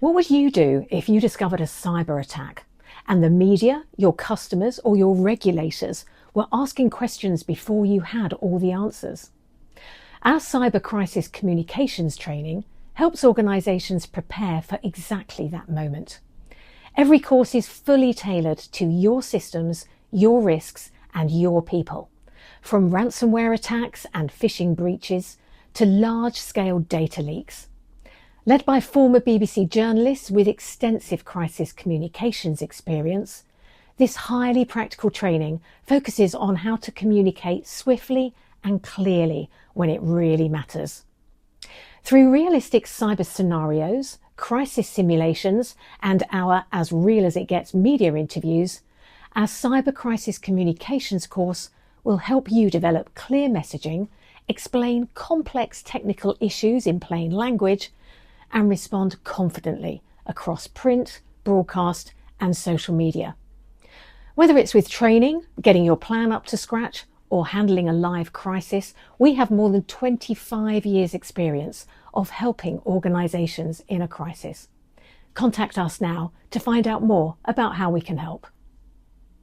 What would you do if you discovered a cyber attack and the media, your customers, or your regulators were asking questions before you had all the answers? Our cyber crisis communications training helps organisations prepare for exactly that moment. Every course is fully tailored to your systems, your risks, and your people. From ransomware attacks and phishing breaches to large-scale data leaks. Led by former BBC journalists with extensive crisis communications experience, this highly practical training focuses on how to communicate swiftly and clearly when it really matters. Through realistic cyber scenarios, crisis simulations, and our As Real As It Gets media interviews, our Cyber Crisis Communications course will help you develop clear messaging, explain complex technical issues in plain language, and respond confidently across print, broadcast, and social media. Whether it's with training, getting your plan up to scratch, or handling a live crisis, we have more than 25 years' experience of helping organisations in a crisis. Contact us now to find out more about how we can help.